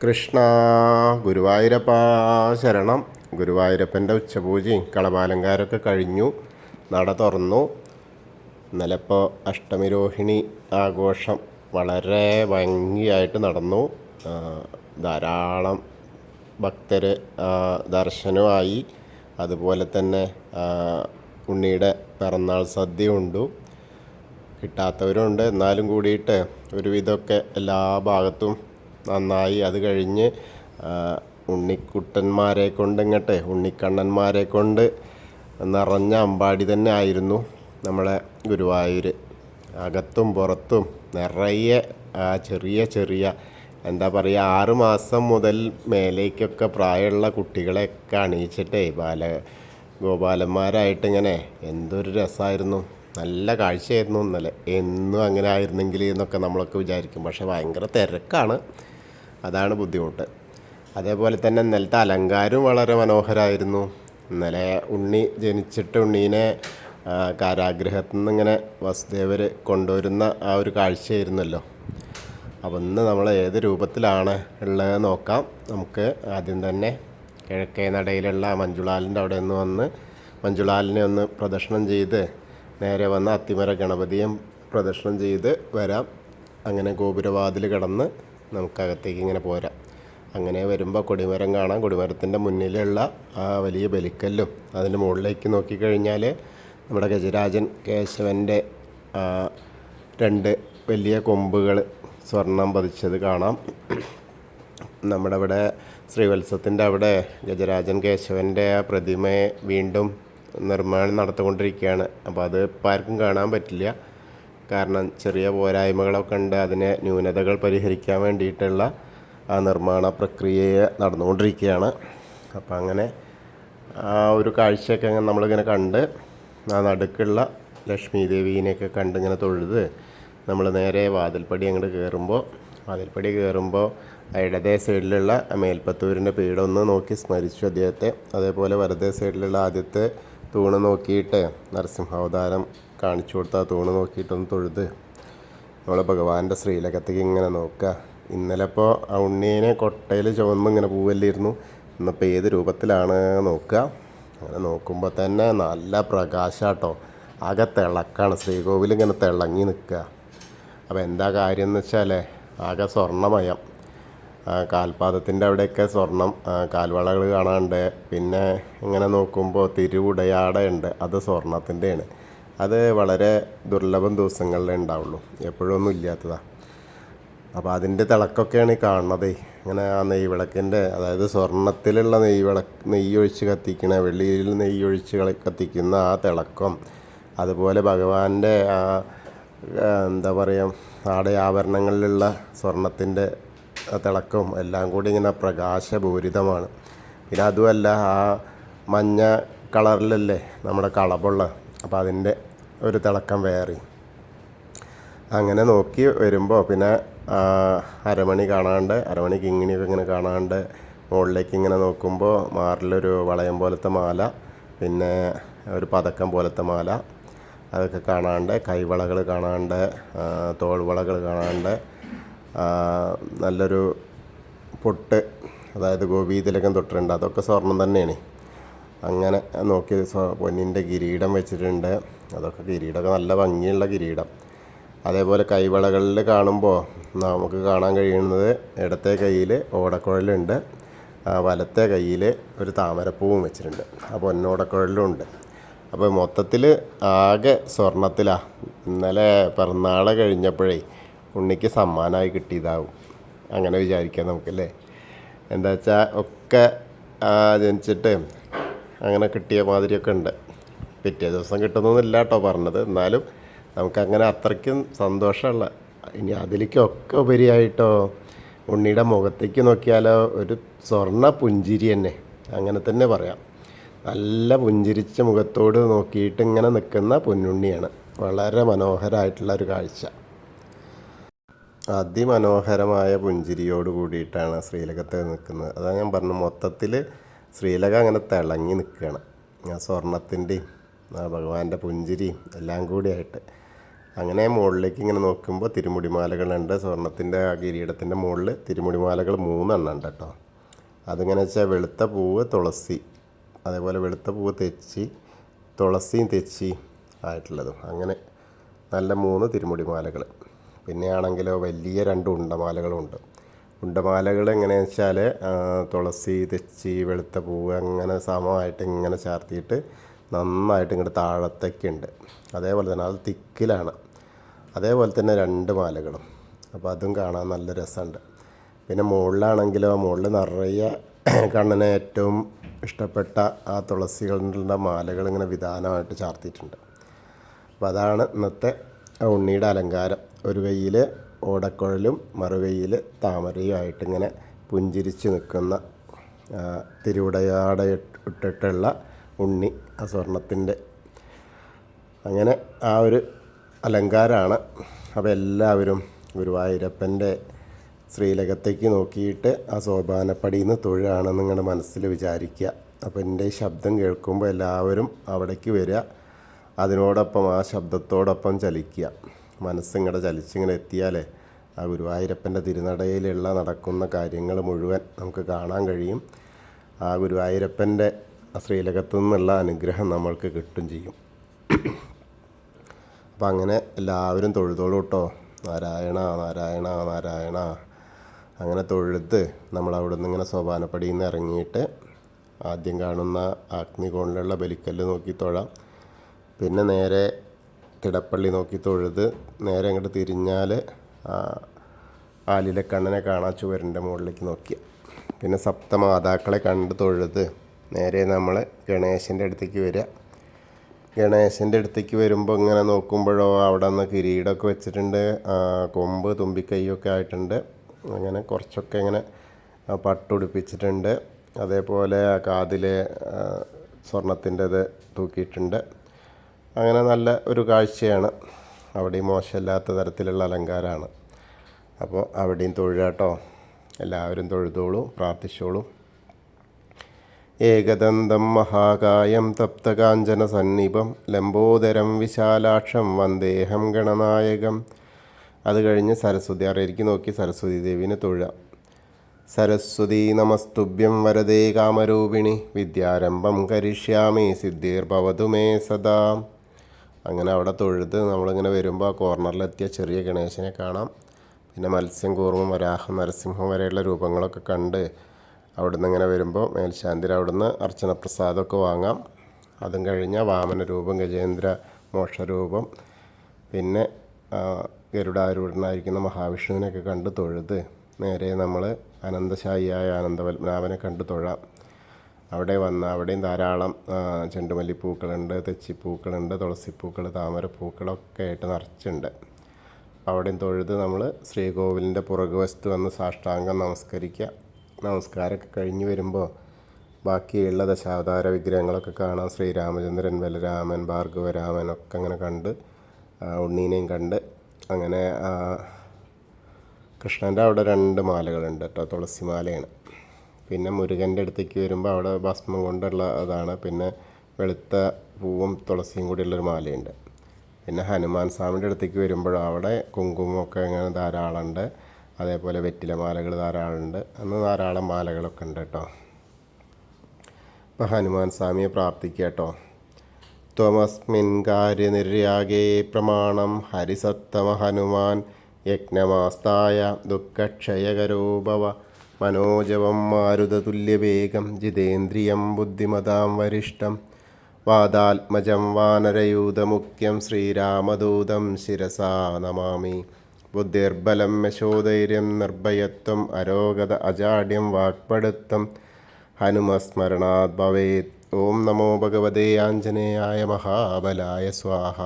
കൃഷ്ണ ഗുരുവായൂരപ്പ ശരണം. ഗുരുവായൂരപ്പൻ്റെ ഉച്ചപൂജയും കളഭാലങ്കാരമൊക്കെ കഴിഞ്ഞു. നട തുറന്നു. ഇന്നലെ ഇപ്പോൾ അഷ്ടമിരോഹിണി ആഘോഷം വളരെ ഭംഗിയായിട്ട് നടന്നു. ധാരാളം ഭക്തർ ദർശനമായി. അതുപോലെ തന്നെ ഉണ്ണിയുടെ പിറന്നാൾ സദ്യ ഉണ്ടു. കിട്ടാത്തവരുണ്ട്, എന്നാലും കൂടിയിട്ട് ഒരുവിധമൊക്കെ എല്ലാ ഭാഗത്തും നന്നായി. അത് കഴിഞ്ഞ് ഉണ്ണിക്കുട്ടന്മാരെ കൊണ്ട് ഉണ്ണിക്കണ്ണന്മാരെ കൊണ്ട് നിറഞ്ഞ അമ്പാടി തന്നെ ആയിരുന്നു നമ്മളെ ഗുരുവായൂർ. അകത്തും പുറത്തും നിറയെ ചെറിയ ചെറിയ എന്താ പറയുക, 6 മാസം മുതൽ മേലേക്കൊക്കെ പ്രായമുള്ള കുട്ടികളെയൊക്കെ അണിയിച്ചിട്ടേ ഗോപാലന്മാരായിട്ട് ഇങ്ങനെ എന്തൊരു രസമായിരുന്നു. നല്ല കാഴ്ചയായിരുന്നു ഇന്നലെ. എന്നും അങ്ങനെ ആയിരുന്നെങ്കിൽ എന്നൊക്കെ നമ്മളൊക്കെ വിചാരിക്കും. പക്ഷെ ഭയങ്കര തിരക്കാണ്, അതാണ് ബുദ്ധിമുട്ട്. അതേപോലെ തന്നെ ഇന്നലത്തെ അലങ്കാരവും വളരെ മനോഹരമായിരുന്നു. ഇന്നലെ ഉണ്ണി ജനിച്ചിട്ട് ഉണ്ണീനെ കാരാഗ്രഹത്തിൽ നിന്ന് ഇങ്ങനെ വസുദേവർ കൊണ്ടുവരുന്ന ആ ഒരു കാഴ്ചയായിരുന്നല്ലോ. അപ്പോൾ ഇന്ന് നമ്മൾ ഏത് രൂപത്തിലാണ് ഉള്ളത് നോക്കാം. നമുക്ക് ആദ്യം തന്നെ കിഴക്കേ നടയിലുള്ള മഞ്ജുളാലിൻ്റെ അവിടെ നിന്ന് വന്ന് മഞ്ജുളാലിനെ ഒന്ന് പ്രദക്ഷിണം ചെയ്ത് നേരെ വന്ന് അത്തിമര ഗണപതിയെ പ്രദക്ഷിണം ചെയ്ത് വരാം. അങ്ങനെ ഗോപുരവാതിൽ കടന്ന് നമുക്കകത്തേക്ക് ഇങ്ങനെ പോരാം. അങ്ങനെ വരുമ്പോൾ കൊടിമരം കാണാം. കൊടിമരത്തിൻ്റെ മുന്നിലുള്ള ആ വലിയ ബലിക്കല്ലും അതിൻ്റെ മുകളിലേക്ക് നോക്കിക്കഴിഞ്ഞാൽ നമ്മുടെ ഗജരാജൻ കേശവൻ്റെ 2 വലിയ കൊമ്പുകൾ സ്വർണം പതിച്ചത് കാണാം. നമ്മുടെ ഇവിടെ ശ്രീവത്സത്തിൻ്റെ അവിടെ ഗജരാജൻ കേശവൻ്റെ ആ പ്രതിമയെ വീണ്ടും നിർമ്മാണം നടത്തിക്കൊണ്ടിരിക്കുകയാണ്. അപ്പോൾ അത് ഇപ്പോൾ ആർക്കും കാണാൻ പറ്റില്ല, കാരണം ചെറിയ പോരായ്മകളൊക്കെ ഉണ്ട്. അതിനെ ന്യൂനതകൾ പരിഹരിക്കാൻ വേണ്ടിയിട്ടുള്ള ആ നിർമ്മാണ പ്രക്രിയയെ നടന്നുകൊണ്ടിരിക്കുകയാണ്. അപ്പം അങ്ങനെ ആ ഒരു കാഴ്ചയൊക്കെ നമ്മളിങ്ങനെ കണ്ട് ആ നടുക്കുള്ള ലക്ഷ്മി ദേവീനെയൊക്കെ കണ്ട് ഇങ്ങനെ തൊഴുത് നമ്മൾ നേരെ വാതിൽപ്പടി അങ്ങോട്ട് കയറുമ്പോൾ ഇടതേ സൈഡിലുള്ള മേൽപ്പത്തൂരിൻ്റെ പീഠം ഒന്ന് നോക്കി സ്മരിച്ചു അദ്ദേഹത്തെ. അതേപോലെ വലതേ സൈഡിലുള്ള ആദ്യത്തെ തൂണ് നോക്കിയിട്ട് നരസിംഹാവതാരം കാണിച്ചു കൊടുത്ത ആ തൂണ് നോക്കിയിട്ടൊന്ന് തൊഴുത് നമ്മൾ ഭഗവാന്റെ ശ്രീലകത്തേക്ക് ഇങ്ങനെ നോക്കുക. ഇന്നലെ ഇപ്പോൾ ആ ഉണ്ണീനെ കൊട്ടയിൽ ചുവന്ന് ഇങ്ങനെ പോവല്ലായിരുന്നു. ഇന്നിപ്പോൾ ഏത് രൂപത്തിലാണ് നോക്കുക. അങ്ങനെ നോക്കുമ്പോൾ തന്നെ നല്ല പ്രകാശാട്ടോ, ആകെ തിളക്കാണ്. ശ്രീകോവിൽ ഇങ്ങനെ തിളങ്ങി നിൽക്കുക. അപ്പോൾ എന്താ കാര്യം എന്ന് വെച്ചാൽ ആകെ സ്വർണ്ണമയം. കാൽപാദത്തിൻ്റെ അവിടെയൊക്കെ സ്വർണം, കാൽവളകൾ കാണാനുണ്ട്. പിന്നെ ഇങ്ങനെ നോക്കുമ്പോൾ തിരുവുടയാടയുണ്ട്, അത് സ്വർണത്തിൻ്റെയാണ്. അത് വളരെ ദുർലഭം ദിവസങ്ങളിലേ ഉണ്ടാവുള്ളൂ, എപ്പോഴൊന്നും ഇല്ലാത്തതാണ്. അപ്പോൾ അതിൻ്റെ തിളക്കൊക്കെയാണ് ഈ കാണുന്നത്. ഇങ്ങനെ ആ നെയ്വിളക്കിൻ്റെ, അതായത് സ്വർണത്തിലുള്ള നെയ്യൊഴിച്ച് കത്തിക്കണ, വെള്ളിയിൽ നെയ്യൊഴിച്ച് കത്തിക്കുന്ന ആ തിളക്കം, അതുപോലെ ഭഗവാന്റെ ആ എന്താ പറയുക ആടയാഭരണങ്ങളിലുള്ള സ്വർണത്തിൻ്റെ തിളക്കവും എല്ലാം കൂടി ഇങ്ങനെ പ്രകാശപൂരിതമാണ്. പിന്നെ അതുമല്ല ആ മഞ്ഞ കളറിലല്ലേ നമ്മുടെ കളപുള്ള, അപ്പോൾ അതിൻ്റെ ഒരു തിളക്കം വേറെ. അങ്ങനെ നോക്കി വരുമ്പോൾ പിന്നെ അരമണി കാണാണ്ട്, അരമണി കിങ്ങിണിയൊക്കെ ഇങ്ങനെ കാണാണ്ട് മുകളിലേക്ക് ഇങ്ങനെ നോക്കുമ്പോൾ മാറിലൊരു വളയം പോലത്തെ മാല, പിന്നെ ഒരു പതക്കം പോലത്തെ മാല, അതൊക്കെ കാണാണ്ട്, കൈവളകൾ കാണാണ്ട്, തോൾവളകൾ കാണാണ്ട്, നല്ലൊരു പൊട്ട്, അതായത് ഗോപീതിലകം തൊട്ടിട്ടുണ്ട്, അതൊക്കെ സ്വർണം തന്നെയാണ്. അങ്ങനെ നോക്കി പൊന്നിൻ്റെ കിരീടം വെച്ചിട്ടുണ്ട്. അതൊക്കെ കിരീടമൊക്കെ നല്ല ഭംഗിയുള്ള കിരീടം. അതേപോലെ കൈവളകളിൽ കാണുമ്പോൾ നമുക്ക് കാണാൻ കഴിയുന്നത് ഇടത്തെ കയ്യിൽ ഓടക്കുഴലുണ്ട്, വലത്തെ കയ്യിൽ ഒരു താമരപ്പൂവും വെച്ചിട്ടുണ്ട്. ആ പൊന്നോടക്കുഴലും ഉണ്ട്. അപ്പോൾ മൊത്തത്തിൽ ആകെ സ്വർണത്തിലാണ്. ഇന്നലെ പിറന്നാൾ കഴിഞ്ഞപ്പോഴേ ഉണ്ണിക്ക് സമ്മാനമായി കിട്ടിയതാവും, അങ്ങനെ വിചാരിക്കാം നമുക്കല്ലേ. എന്താ വെച്ചാൽ ഒക്കെ ജനിച്ചിട്ട് അങ്ങനെ കിട്ടിയ മാതിരിയൊക്കെ ഉണ്ട്. പിറ്റേ ദിവസം കിട്ടുന്നൊന്നുമില്ല കേട്ടോ പറഞ്ഞത്, എന്നാലും നമുക്കങ്ങനെ അത്രയ്ക്കും സന്തോഷമുള്ള. ഇനി അതിലേക്കൊക്കെ ഉപരിയായിട്ടോ ഉണ്ണിയുടെ മുഖത്തേക്ക് നോക്കിയാലോ ഒരു സ്വർണ്ണ പുഞ്ചിരി തന്നെ, അങ്ങനെ തന്നെ പറയാം. നല്ല പുഞ്ചിരിച്ച മുഖത്തോട് നോക്കിയിട്ട് ഇങ്ങനെ നിൽക്കുന്ന പൊന്നുണ്ണിയാണ്. വളരെ മനോഹരമായിട്ടുള്ള ഒരു കാഴ്ച. അതിമനോഹരമായ പുഞ്ചിരിയോട് കൂടിയിട്ടാണ് ശ്രീലകത്ത് നിൽക്കുന്നത്. അതാണ് ഞാൻ പറഞ്ഞു, മൊത്തത്തിൽ ശ്രീലക അങ്ങനെ തിളങ്ങി നിൽക്കുകയാണ്. ആ സ്വർണത്തിൻ്റെയും ഭഗവാന്റെ പുഞ്ചിരിയും എല്ലാം കൂടിയായിട്ട് അങ്ങനെ മുകളിലേക്ക് ഇങ്ങനെ നോക്കുമ്പോൾ തിരുമുടിമാലകളുണ്ട്. സ്വർണത്തിൻ്റെ ആ കിരീടത്തിൻ്റെ മുകളിൽ തിരുമുടിമാലകൾ 3 എണ്ണം ഉണ്ട് കേട്ടോ. അതിങ്ങനെ വെച്ചാൽ വെളുത്ത പൂവ്, തുളസി, അതേപോലെ വെളുത്ത പൂവ് തെച്ചി, തുളസിയും തെച്ചി ആയിട്ടുള്ളതും, അങ്ങനെ നല്ല 3 തിരുമുടിമാലകൾ. പിന്നെ ആണെങ്കിലോ വലിയ 2 ഉണ്ടമാലകളും ഉണ്ട്. ഉണ്ടമാലകൾ എങ്ങനെയാണെന്ന് വെച്ചാൽ തുളസി, തെച്ചി, വെളുത്ത പൂവ് അങ്ങനെ സമമായിട്ട് ഇങ്ങനെ ചാർത്തിയിട്ട് നന്നായിട്ട് ഇങ്ങോട്ട് താഴത്തേക്ക് ഉണ്ട്. അതേപോലെ തന്നെ അത് തിക്കിലാണ്. അതേപോലെ തന്നെ 2 മാലകളും. അപ്പോൾ അതും കാണാൻ നല്ല രസമുണ്ട്. പിന്നെ മുകളിലാണെങ്കിലോ മുകളിൽ നിറയെ കണ്ണന് ഏറ്റവും ഇഷ്ടപ്പെട്ട ആ തുളസികളുടെ മാലകൾ ഇങ്ങനെ വിധാനമായിട്ട് ചാർത്തിയിട്ടുണ്ട്. അപ്പോൾ അതാണ് ഇന്നത്തെ ഉണ്ണിയുടെ അലങ്കാരം. ഒരു കയ്യിൽ ഓടക്കുഴലും മറുകൈയിൽ താമരയും ആയിട്ടിങ്ങനെ പുഞ്ചിരിച്ച് നിൽക്കുന്ന തിരുവുടയാട ഇട്ടിട്ടുള്ള ഉണ്ണി, ആ സ്വർണത്തിൻ്റെ അങ്ങനെ ആ ഒരു അലങ്കാരമാണ്. അപ്പോൾ എല്ലാവരും ഗുരുവായൂരപ്പൻ്റെ ശ്രീലകത്തേക്ക് നോക്കിയിട്ട് ആ സോപാനപ്പടിയിൽ നിന്ന് തൊഴുകയാണെന്ന് നിങ്ങളുടെ മനസ്സിൽ വിചാരിക്കുക. അപ്പോൾ എൻ്റെ ഈ ശബ്ദം കേൾക്കുമ്പോൾ എല്ലാവരും അവിടേക്ക് വരിക. അതിനോടൊപ്പം ആ ശബ്ദത്തോടൊപ്പം ചലിക്കുക. മനസ്സിങ്ങടെ ചലിച്ചിങ്ങനെ എത്തിയാലേ ആ ഗുരുവായൂരപ്പൻ്റെ തിരുനടയിലുള്ള നടക്കുന്ന കാര്യങ്ങൾ മുഴുവൻ നമുക്ക് കാണാൻ കഴിയും. ആ ഗുരുവായൂരപ്പൻ്റെ ശ്രീലകത്തു നിന്നുള്ള അനുഗ്രഹം നമ്മൾക്ക് കിട്ടും ചെയ്യും. അപ്പം അങ്ങനെ എല്ലാവരും തൊഴുതോളൂ കേട്ടോ. നാരായണ നാരായണ നാരായണ. അങ്ങനെ തൊഴുത് നമ്മളവിടെ നിന്ന് ഇങ്ങനെ സോപാനപ്പടിയിൽ നിന്ന് ഇറങ്ങിയിട്ട് ആദ്യം കാണുന്ന അഗ്നികോണിലുള്ള ബലിക്കല്ല് നോക്കി തൊഴാം. പിന്നെ നേരെ തിടപ്പള്ളി നോക്കി തൊഴുത് നേരെ അങ്ങോട്ട് തിരിഞ്ഞാൽ ആലിലക്കണ്ണനെ കാണാൻ ചുവരിൻ്റെ മുകളിലേക്ക് നോക്കിയ. പിന്നെ സപ്തമാതാക്കളെ കണ്ട് തൊഴുത് നേരെ നമ്മൾ ഗണേശൻ്റെ അടുത്തേക്ക് വരിക. ഗണേശൻ്റെ അടുത്തേക്ക് വരുമ്പോൾ ഇങ്ങനെ നോക്കുമ്പോഴോ അവിടെ നിന്ന് കിരീടമൊക്കെ വെച്ചിട്ടുണ്ട്, കൊമ്പ് തുമ്പിക്കൈയൊക്കെ ആയിട്ടുണ്ട്. അങ്ങനെ കുറച്ചൊക്കെ ഇങ്ങനെ പട്ടുടിപ്പിച്ചിട്ടുണ്ട്. അതേപോലെ കാതിൽ സ്വർണത്തിൻ്റെത് തൂക്കിയിട്ടുണ്ട്. അങ്ങനെ നല്ല ഒരു കാഴ്ചയാണ്. അവിടെയും മോശമില്ലാത്ത തരത്തിലുള്ള അലങ്കാരമാണ്. അപ്പോൾ അവിടെയും തൊഴുകട്ടോ. എല്ലാവരും തൊഴുതോളൂ, പ്രാർത്ഥിച്ചോളൂ. ഏകദന്തം മഹാകായം തപ്തകാഞ്ചന സന്നിഭം ലംബോദരം വിശാലാക്ഷം വന്ദേഹം ഗണനായകം. അത് കഴിഞ്ഞ് സരസ്വതി അറിയിലേക്ക് നോക്കി സരസ്വതി ദേവിനെ തൊഴുക. സരസ്വതി നമസ്തുഭ്യം വരദേ കാമരൂപിണി വിദ്യാരംഭം കരിഷ്യാമി സിദ്ധിർഭവതു മേ സദാ. അങ്ങനെ അവിടെ തൊഴുത് നമ്മളിങ്ങനെ വരുമ്പോൾ ആ കോർണറിലെത്തിയ ചെറിയ ഗണേശനെ കാണാം. പിന്നെ മത്സ്യം, കൂർമ്മം, വരാഹം, നരസിംഹം വരെയുള്ള രൂപങ്ങളൊക്കെ കണ്ട് അവിടെ നിന്ന് ഇങ്ങനെ വരുമ്പോൾ മേൽശാന്തിയിൽ അവിടെ നിന്ന് അർച്ചന പ്രസാദമൊക്കെ വാങ്ങാം. അതും കഴിഞ്ഞാൽ വാമന രൂപം, ഗജേന്ദ്ര മോക്ഷരൂപം, പിന്നെ ഗരുഡാരൂഢനായിരിക്കുന്ന മഹാവിഷ്ണുവിനെയൊക്കെ കണ്ട് തൊഴുത് നേരെ നമ്മൾ അനന്തശായിയായ ആനന്ദപത്മനാഭനെ കണ്ട് തൊഴാം. അവിടെ വന്ന് അവിടെയും ധാരാളം ചെണ്ടുമല്ലിപ്പൂക്കളുണ്ട്, തെച്ചിപ്പൂക്കളുണ്ട്, തുളസിപ്പൂക്കൾ, താമരപ്പൂക്കളൊക്കെ ആയിട്ട് നിറച്ചുണ്ട്. അവിടെയും തൊഴുത് നമ്മൾ ശ്രീകോവിലിൻ്റെ പുറകുവശത്ത് വന്ന് സാഷ്ടാംഗം നമസ്കരിക്കുക. നമസ്കാരമൊക്കെ കഴിഞ്ഞ് വരുമ്പോൾ ബാക്കിയുള്ള ദശാവതാര വിഗ്രഹങ്ങളൊക്കെ കാണാം. ശ്രീരാമചന്ദ്രൻ, ബലരാമൻ, ഭാർഗവരാമൻ ഒക്കെ അങ്ങനെ കണ്ട് ഉണ്ണീനെയും കണ്ട് അങ്ങനെ കൃഷ്ണൻ്റെ അവിടെ 2 മാലകളുണ്ട് കേട്ടോ. തുളസി മാലയാണ്. പിന്നെ മുരുകൻ്റെ അടുത്തേക്ക് വരുമ്പോൾ അവിടെ ഭസ്മം കൊണ്ടുള്ള അതാണ്. പിന്നെ വെളുത്ത പൂവും തുളസിയും കൂടിയുള്ളൊരു മാലയുണ്ട്. പിന്നെ ഹനുമാൻ സ്വാമിയുടെ അടുത്തേക്ക് വരുമ്പോൾ അവിടെ കുങ്കുമമൊക്കെ അങ്ങനെ ധാരാളമുണ്ട്. അതേപോലെ വെറ്റില മാലകൾ ധാരാളമുണ്ട്. അന്ന് ധാരാളം മാലകളൊക്കെ ഉണ്ട് കേട്ടോ. അപ്പോൾ ഹനുമാൻ സ്വാമിയെ പ്രാർത്ഥിക്കുക കേട്ടോ. ത്വമസ്മിൻ കാര്യനിര്യാഗേ പ്രമാണം ഹരിസത്തമ ഹനുമാൻ യജ്ഞമാസ്തായ ദുഃഖക്ഷയകരോ ഭവ മനോജവം മാരുതതുല്യവേഗം ജിതേന്ദ്രിയം ബുദ്ധിമതാം വരിഷ്ഠം വാദാത്മജം വാനരയൂതമുഖ്യം ശ്രീരാമദൂതം ശിരസാ നമാമി. ബുദ്ധിർബലം യശോധൈര്യം നിർഭയത്വം അരോഗത അജാഡ്യം വാക്പടുത്തം ഹനുമസ്മരണാത് ഭവേത്. ഓം നമോ ഭഗവതേ ആഞ്ജനേയായ മഹാബലായ സ്വാഹ.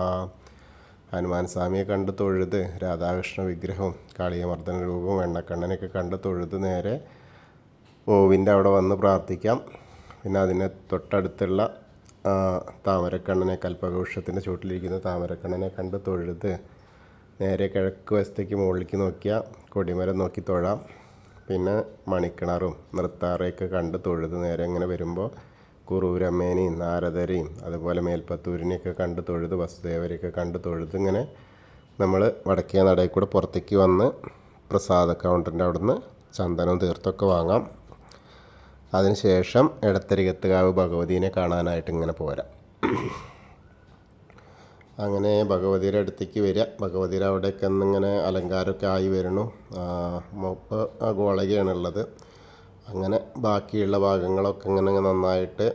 ഹനുമാൻ സ്വാമിയെ കണ്ട് തൊഴുത് രാധാകൃഷ്ണ വിഗ്രഹവും കാളിയമർദ്ദന രൂപവും എണ്ണക്കണ്ണനെയൊക്കെ കണ്ട് തൊഴുത് നേരെ ഓവിൻ്റെ അവിടെ വന്ന് പ്രാർത്ഥിക്കാം. പിന്നെ അതിന് തൊട്ടടുത്തുള്ള താമരക്കണ്ണനെ, കൽപ്പവൃക്ഷത്തിൻ്റെ ചുവട്ടിലിരിക്കുന്ന താമരക്കണ്ണനെ കണ്ട് തൊഴുത് നേരെ കിഴക്ക് വശത്തേക്ക് മുകളിലേക്ക് നോക്കിയാൽ കൊടിമരം നോക്കി തൊഴാം. പിന്നെ മണിക്കിണറും നൃത്താറയൊക്കെ കണ്ട് തൊഴുത് നേരെ ഇങ്ങനെ വരുമ്പോൾ കുറൂരമ്മേനെയും നാരദരെയും അതുപോലെ മേൽപ്പത്തൂരിനെയൊക്കെ കണ്ട് തൊഴുത് വസുദേവരെയൊക്കെ കണ്ട് തൊഴുത് ഇങ്ങനെ നമ്മൾ വടക്കേ നടയിൽ കൂടെ പുറത്തേക്ക് വന്ന് പ്രസാദ കൗണ്ടറിൻ്റെ അവിടുന്ന് ചന്ദനവും തീർത്തൊക്കെ വാങ്ങാം. അതിനുശേഷം എടത്തരികത്തുകാവ് ഭഗവതീനെ കാണാനായിട്ട് ഇങ്ങനെ പോരാം. അങ്ങനെ ഭഗവതിയുടെ അടുത്തേക്ക് വരിക. ഭഗവതിയുടെ അവിടെയൊക്കെ ഇങ്ങനെ അലങ്കാരമൊക്കെ ആയി വരണു. ഗോളകയാണുള്ളത്. അങ്ങനെ ബാക്കിയുള്ള ഭാഗങ്ങളൊക്കെ ഇങ്ങനെ നന്നായിട്ട്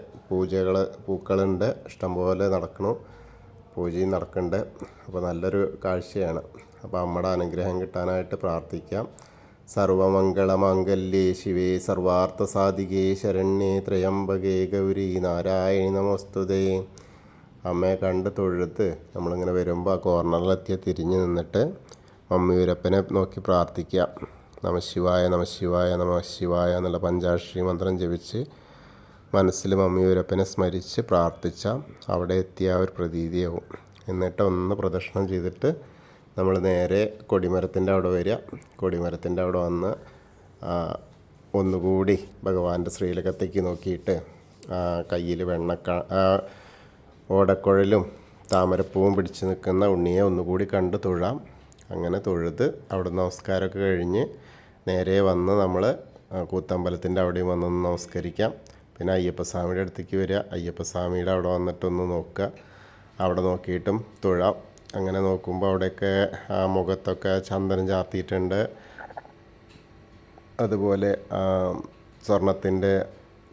പൂക്കളുണ്ട്, ഇഷ്ടംപോലെ നടക്കണു, പൂജയും നടക്കുന്നുണ്ട്. അപ്പോൾ നല്ലൊരു കാഴ്ചയാണ്. അപ്പോൾ അമ്മയുടെ അനുഗ്രഹം കിട്ടാനായിട്ട് പ്രാർത്ഥിക്കാം. സർവമംഗളമാംഗല്യേ ശിവേ സർവാർത്ഥസാധികേ ശരണ്യേ ത്രയംബകേ ഗൗരി നാരായണി നമോസ്തുതേ. അമ്മയെ കണ്ട് തൊഴുത്ത് നമ്മളിങ്ങനെ വരുമ്പോൾ ആ കോർണറിലെത്തിയ തിരിഞ്ഞ് നിന്നിട്ട് മമ്മിയൂരപ്പനെ നോക്കി പ്രാർത്ഥിക്കുക. നമശിവായ നമശിവായ നമശിവായ എന്നുള്ള പഞ്ചാക്ഷരി മന്ത്രം ജപിച്ച് മനസ്സിൽ മമ്മിയൂരപ്പനെ സ്മരിച്ച് പ്രാർത്ഥിച്ചാൽ അവിടെ എത്തിയ ഒരു പ്രതീതിയാവും. എന്നിട്ട് ഒന്ന് പ്രദക്ഷിണം ചെയ്തിട്ട് നമ്മൾ നേരെ കൊടിമരത്തിൻ്റെ അവിടെ വരിക. കൊടിമരത്തിൻ്റെ അവിടെ വന്ന് ഒന്നുകൂടി ഭഗവാന്റെ ശ്രീലകത്തേക്ക് നോക്കിയിട്ട് കയ്യിൽ ഓടക്കുഴലും താമരപ്പൂവും പിടിച്ച് നിൽക്കുന്ന ഉണ്ണിയെ ഒന്നുകൂടി കണ്ട് തൊഴാം. അങ്ങനെ തൊഴുത് അവിടെ നമസ്കാരമൊക്കെ കഴിഞ്ഞ് നേരെ വന്ന് നമ്മൾ കൂത്തമ്പലത്തിൻ്റെ അവിടെയും വന്ന് നമസ്കരിക്കാം. പിന്നെ അയ്യപ്പസ്വാമിയുടെ അടുത്തേക്ക് വരിക. അയ്യപ്പസ്വാമിയുടെ അവിടെ വന്നിട്ടൊന്ന് നോക്കുക. അവിടെ നോക്കിയിട്ടും തൊഴാം. അങ്ങനെ നോക്കുമ്പോൾ അവിടെയൊക്കെ മുഖത്തൊക്കെ ചന്ദനം ചാർത്തിയിട്ടുണ്ട്. അതുപോലെ സ്വർണത്തിൻ്റെ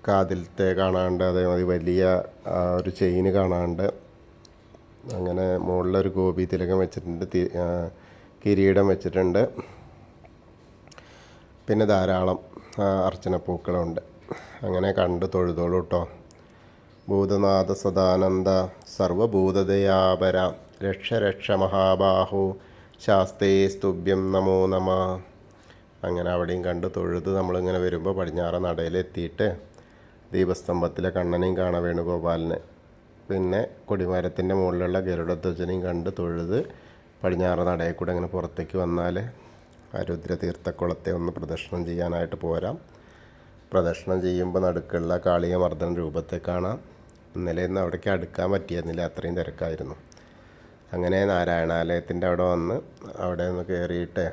കാതിലത്തെ കാണാണ്ട്, അതേമാതിരി വലിയ ഒരു ചെയിന് കാണാണ്ട്. അങ്ങനെ മുകളിലൊരു ഗോപി തിലകം വെച്ചിട്ടുണ്ട്, കിരീടം വെച്ചിട്ടുണ്ട്. പിന്നെ ധാരാളം അർച്ചനപ്പൂക്കളുണ്ട്. അങ്ങനെ കണ്ട് തൊഴുതോളൂ കേട്ടോ. ഭൂതനാഥ സദാനന്ദ സർവഭൂതദയാപര രക്ഷ രക്ഷ മഹാബാഹു ശാസ്തേ സ്തുഭ്യം നമോ നമ. അങ്ങനെ അവിടെയും കണ്ട് തൊഴുത് നമ്മളിങ്ങനെ വരുമ്പോൾ പടിഞ്ഞാറ നടയിലെത്തിയിട്ട് ദീപസ്തംഭത്തിലെ കണ്ണനെയും കാണാൻ വേണുഗോപാലിനെ, പിന്നെ കൊടിമരത്തിൻ്റെ മുകളിലുള്ള ഗരുഡധ്വജനെയും കണ്ട് തൊഴുത് പടിഞ്ഞാറ നടയിൽ കൂടെ അങ്ങനെ പുറത്തേക്ക് വന്നാൽ രുദ്രതീർത്ഥക്കുളത്തെ ഒന്ന് പ്രദക്ഷിണം ചെയ്യാനായിട്ട് പോരാം. പ്രദക്ഷിണം ചെയ്യുമ്പോൾ നടുക്കുള്ള കാളിയമർദ്ദന രൂപത്തെ കാണാം. ഇന്നലെ ഇന്ന് അവിടേക്ക് അടുക്കാൻ പറ്റിയിരുന്നില്ല, അത്രയും തിരക്കായിരുന്നു. അങ്ങനെ നാരായണാലയത്തിൻ്റെ അവിടെ വന്ന് അവിടെ ഒന്ന് കയറിയിട്ട്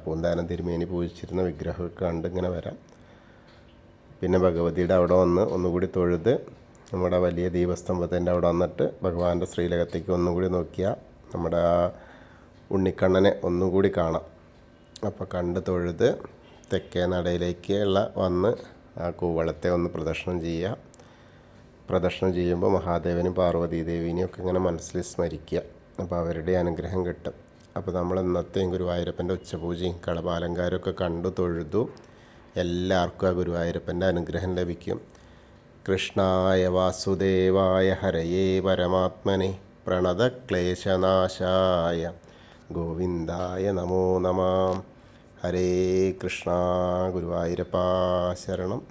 പൂന്താനം തിരുമേനി പൂജിച്ചിരുന്ന വിഗ്രഹമൊക്കെ കണ്ട് ഇങ്ങനെ വരാം. പിന്നെ ഭഗവതിയുടെ അവിടെ വന്ന് ഒന്നുകൂടി തൊഴുത് നമ്മുടെ വലിയ ദീപസ്തംഭത്തിൻ്റെ അവിടെ വന്നിട്ട് ഭഗവാന്റെ ശ്രീലകത്തേക്ക് ഒന്നുകൂടി നോക്കിയാൽ നമ്മുടെ ആ ഉണ്ണിക്കണ്ണനെ ഒന്നുകൂടി കാണാം. അപ്പോൾ കണ്ട് തൊഴുത് തെക്കേ നടയിലേക്കുള്ള വന്ന് ആ കൂവളത്തെ ഒന്ന് പ്രദക്ഷിണം ചെയ്യുക. പ്രദക്ഷിണം ചെയ്യുമ്പോൾ മഹാദേവനും പാർവതീദേവിനെയും ഒക്കെ ഇങ്ങനെ മനസ്സിൽ സ്മരിക്കുക. അപ്പോൾ അവരുടെ അനുഗ്രഹം കിട്ടും. അപ്പോൾ നമ്മൾ ഇന്നത്തെയും ഗുരുവായൂരപ്പൻ്റെ ഉച്ചപൂജയും കളഭാലങ്കാരമൊക്കെ കണ്ടു തൊഴുതു. എല്ലാവർക്കും ആ ഗുരുവായൂരപ്പൻ്റെ അനുഗ്രഹം ലഭിക്കും. കൃഷ്ണായ വാസുദേവായ ഹരയേ പരമാത്മനെ പ്രണതക്ലേശനാശായ ഗോവിന്ദായ നമോ നമഃ. ഹരേ കൃഷ്ണ. ഗുരുവായൂരപ്പാ ശരണം.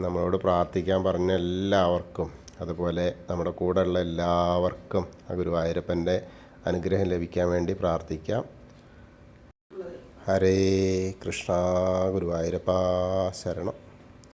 നമ്മളോട് പ്രാർത്ഥിക്കാൻ പറഞ്ഞ എല്ലാവർക്കും, അതുപോലെ നമ്മുടെ കൂടെയുള്ള എല്ലാവർക്കും ആ ഗുരുവായൂരപ്പൻ്റെ അനുഗ്രഹം ലഭിക്കാൻ വേണ്ടി പ്രാർത്ഥിക്കാം. ഹരേ കൃഷ്ണ. ഗുരുവായൂരപ്പാ ശരണം.